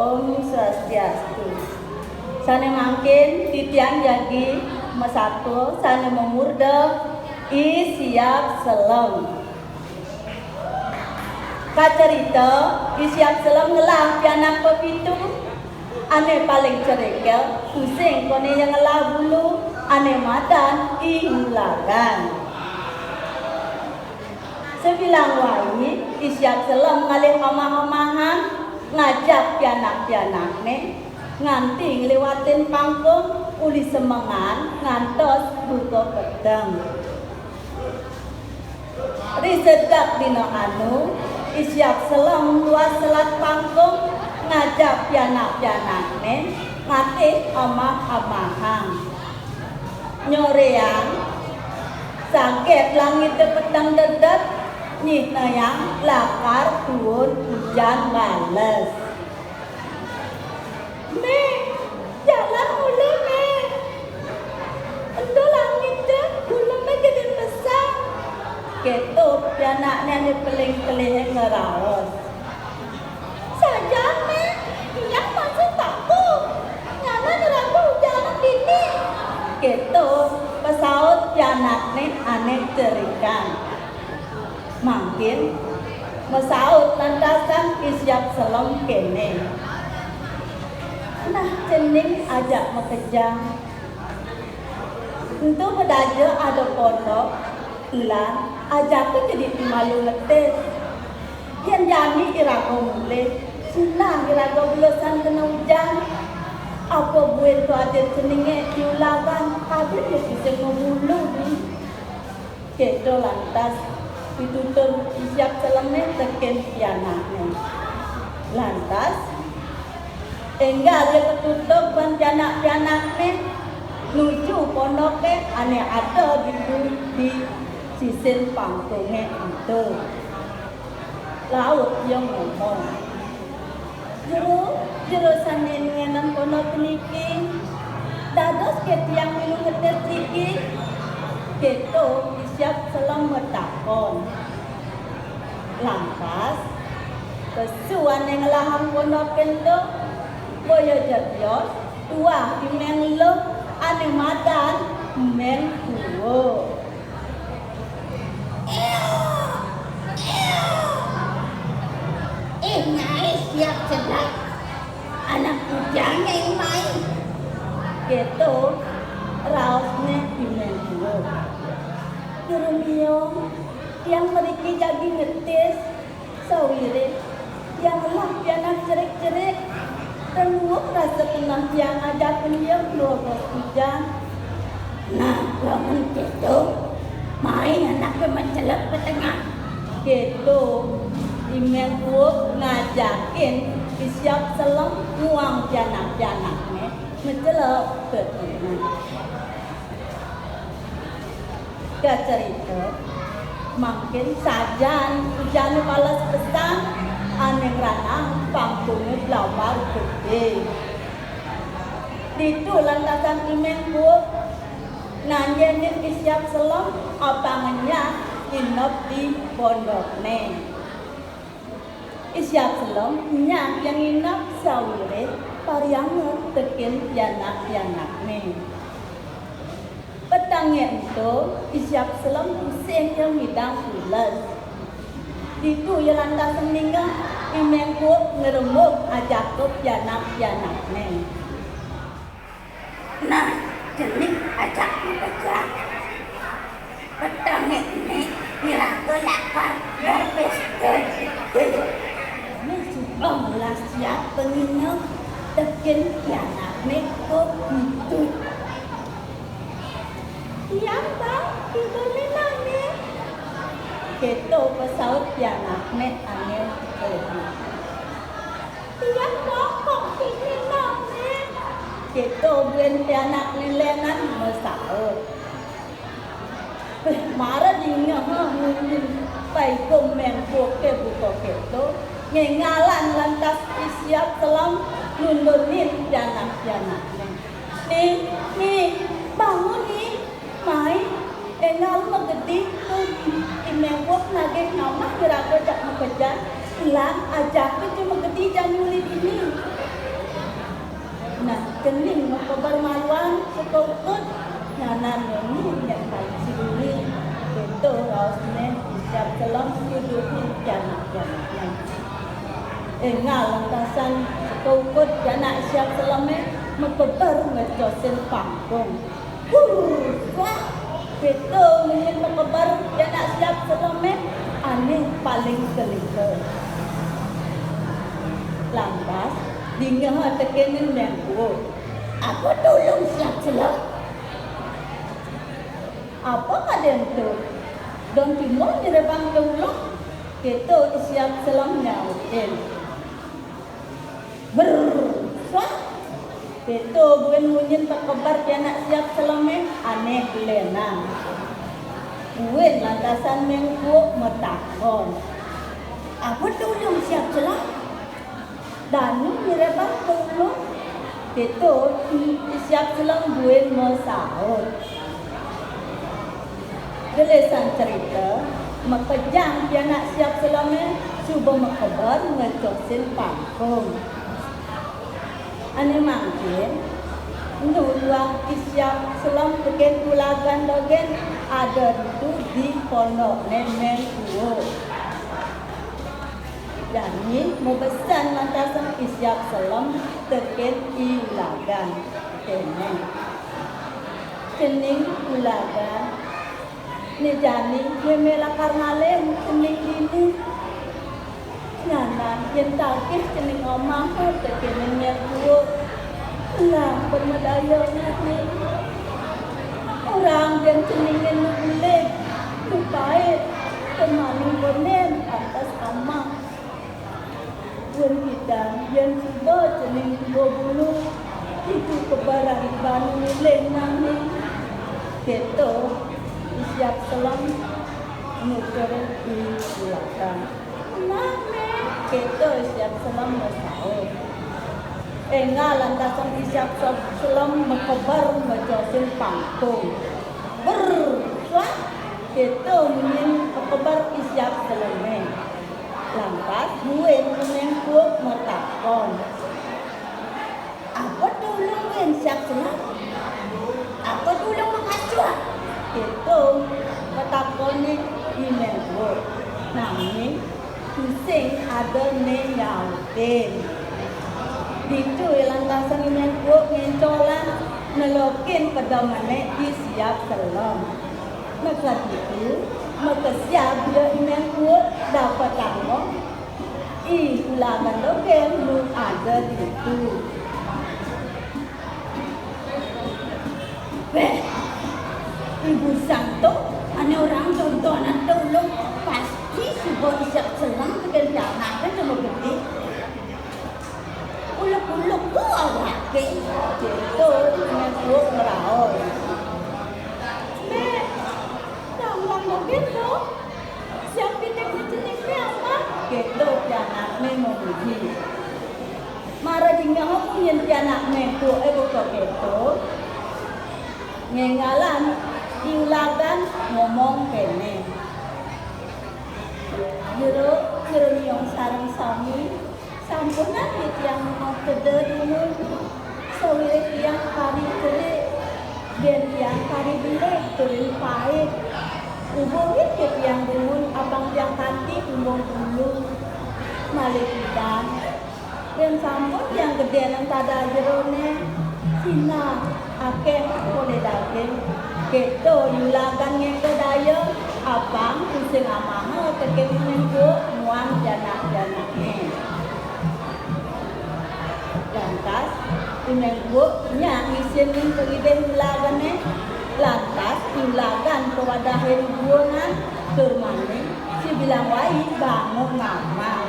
Om Swastiastu. Sane mangkin titian jagi mesatu sane memurda I siap selem. Kacerita I siap selem ngelah pianak pepitu ane paling cerekel pusing kone yang ngelah bulu ane madan I hulagan. Sebilang wai I siap selem ngalih omah-omahan ngajak pianak-pianak ne nganti ngelewatin panggung uli semengan ngantos buka pedang. Risedak dino anu I siap selem luas selat panggung ngajak pianak-pianak ne ngatih omah-omahan. Nyoreang sakit langit pedang dedet nyih nayang lakar turun hujan bales. Me, jalan mulu me. Endo langit deh, gulungnya gede besar. Gitu, pianaknya ni peling-peling ngerawas. Saja me, yang masih takut. Nyana nyeraku hujan dini. Gitu, pesaut pianak ni aneh cerikan. Makin mesaut lantasan I siap selem kene. Nah cening ajak mekejang. Untuk bedaja ada pondok ulan ajak ke jadi malu letes. Yang jami irago mulai silang irago belasan kena hujan. Apa buat tu ada ceningnya diulagan ada dia bisa membulu ni. Kedo lantas ditutup I siap selemnya teken pianaknya. Lantas enggal dia ketutup ban pianak-pianaknya nuju pondoknya ane ada di sisir pangtungnya itu. Laut yang ngomong jero sanenengan pondok niki dados ke tiang minum ngetes iki gitu I siap selem metakon. Lantas kesuan yang lahang pondok kento boyo jadios tua imeng lo ane madan imeng kuwo. Nyai siap sedap anak bujangnya yang main Gitu rausnya imeng kuwo. Jurumiyong tiang meriki jadi ngetis sawire yang lah pianak cerik-cerik tenuuk rasa kenah tiang ajak pendiam logos hujan. nah lamun gitu main anaknya mencelak ke tengah Gitu imeng kuwo ngajakin I siap selem nguang pianak-pianaknya mencelak ke tengah. Gak cerita makin sajan hujan balas pesan aneh ranang pangkungnya belabar gede. Itu lantasan imeng kuwo nanyain I siap selem apangnya inap di pondoknya. I siap selem nyak yang inap sawire pariangan tekin pianak-pianaknya. Petangnya itu I siap selem pusing yang hidang pulas. Itu yang lantas meninggal imeng kuwo ngerembuk ajak ke pianak-pianaknya. nah jenis ajak bekerja petangnya ini diraku lapar berpestel Oh lah siap penginap tekin pianaknya kok gitu. Yang bang, itu memangnya Gitu pesaut pianaknya aneh pergi. Yang bokok ini namanya Gitu buen pianak lilengan mesaut. Marah dingin mungkin baik komen buke buka gitu. Ngengalan lantas I siap selem nundunin pianak-pianaknya. Nih, bangun nih, main. Engal magedi tuh imewok nage ngamah kira-kira jak makejan. Ilang ajak itu magedi jangan ulit ini. kukut nanan ini yang paling sini itu harusnya siap selam hidupin janak-janaknya engal lantasan kukut janak siap selamnya mekebar ngecosin panggung wah itu mungkin mekebar janak siap selamnya aneh paling kelika lantas dingah tekenin mengku Aku tolong siap selam. apa kadang tu don timur nyerebang tolong kita siap selamnya utin bersah kita bukan munyin terkebar janak siap selamnya aneh lenang bukan lantasan mengku metakon Aku tolong siap selam. Danu nyerebang tolong itu siap selam buin mesaut. Gelesan cerita, makejang dia nak siap selamnya, cuba makabar ngecosin pangkung. Ane mungkin, nulang siap selam tegen ulagan dogen ada itu di pondok nenek tua. Jadi, mempesan lantasan siap selam tegen ulagan nenek. Kening ulagan. Ni jani memela karnale kening ini nana yang takis kening omah te kening nyerbu lah bermedaya nanti orang yang keningin nulik lupai kemaning bonen atas omah pun kita yang coba kening bulu itu kebaran banu nilai nani gitu siap selam nuker di belakang. Name kita siap selam bersaud. Enggak lantasan siap selam mengkebar menjosin panggung. Bersah kita ingin mengkebar siap selamnya. Lantas gue menengkuk metakon. Apa tolong yang siap selam? Apa tolong mengasuh? Itu petakoni imengku nami pusing ada neyautin itu lantasan imengku ngencolan nelokin pedamane di siap selam maka itu maka siap dia imengku dapat tanggung ulangan dogen lu ada di itu Ibu Santo, ane orang tontonan tolong pasti sebuah siap selam dengan jangan sama gede. Uluk-uluk tu awak ke? itu imengku meraul tanggung begitu siap kita keceningnya apa gitu jangan memuji marah jingga aku yang jangan mengku buka gitu ngengalan diulagan ngomong kene jero yang sarang sami sampunan yang mau kede dulu sore yang kari kede dan yang kari bile turun pahit hubungin ke yang bungun abang yang kanti hubung dulu malikidan dan sampun yang gede yang tada jerone sina akeh boleh daging gitu yulagan yang kedaya abang pusing amaha tekeng minggu muang janak-janaknya lantas minggu nya isin ning pegiden yulagannya lantas yulagan kewadahin buangan turmane si bilang wai bangun ngamal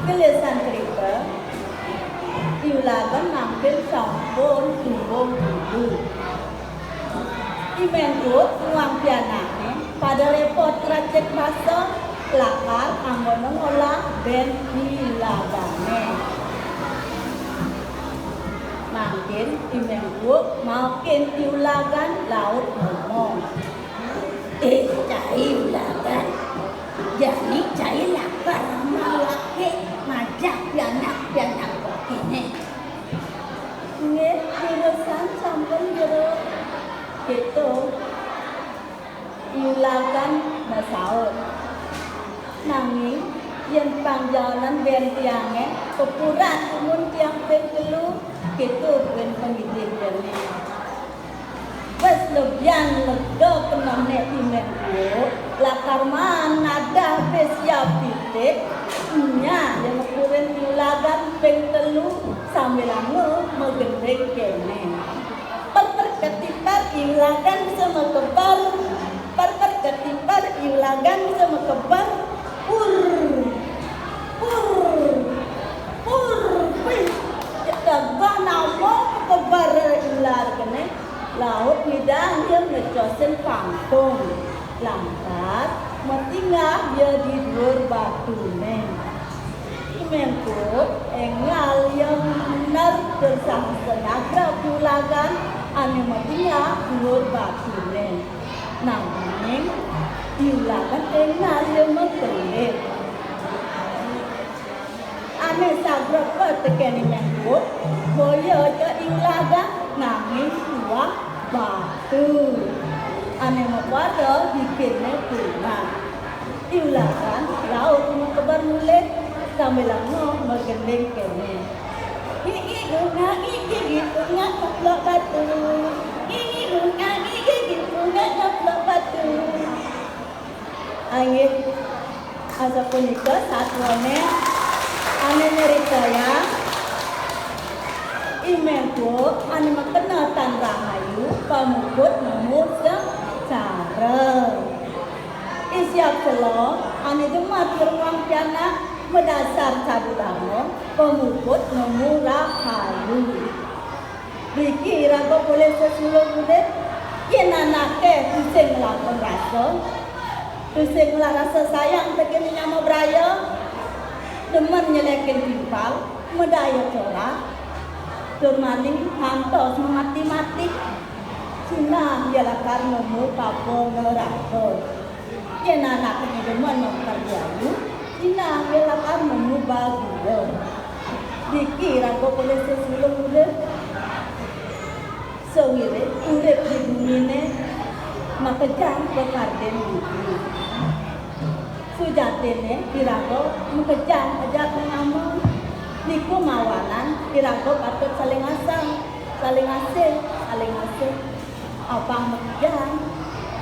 kelesan cerita yulagan nampil sampun tumbung dulu Imengku uang pianane pada repot racek basa lakar anggono ngolah ben dilagane. Makin imengku makin diulagan laut ngomong. Cai ulagan. Jadi cai lakar malake ngajak pianak kok ini. Nggih, terus coblosan sampun jero gitu ilagan nasaut nanging yen pangjalan ben tiange kepuran umun tiang ben telu gitu ben pemilih dene wes lebyan ledo kenane imenku lakar mana ada wes siap pitik nya yang kuren ilagan ben telu sambilange megendeng kene perperketipar ilagan sama kebar perperketipar ilagan sama kebar pur kita banamo kebar ilar kene laut midang dia ngecosen pangtung langkat metingah dia di dhuwur batune imenku engal yang benar bersama-sama pulagan ane metingah dhuwur batune nanging diulagan engal yang metele ane sabrapa tekeni menku boyo ke diulagan nanging tuak batu ane mapada bikinnya bunga diulagan laut mau kebar mulai sambil lama mergendeng kene gigi bunga ngeplok batu gigi bunga ngeplok batu angin asa punika satuane ane neritaya imenku ane makena tan rahayu pamukut namut cara isiap selo ane jemat ruang piana mendasar sadudamo pamukut nemu rahayu Riki raga boleh sesulung boleh yen anake pusing lakon rasa pusing rasa sayang tekan nyama braya demen nyelekin timpal medaya corak turmaning hantos mati-mati Cina ialah karena mu kapol nerakol yen anak ini demen memperjayu Cina ialah karena mu bagu dikira kok boleh sesulung boleh sewire urip di bumi ne maka jam pekarden bumi sujatene kirago mekejang ajak mengamu niku mawanan kirago patut saling asih apa mekejang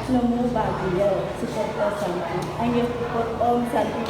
nemu bahagia seperti santi ayo put om santi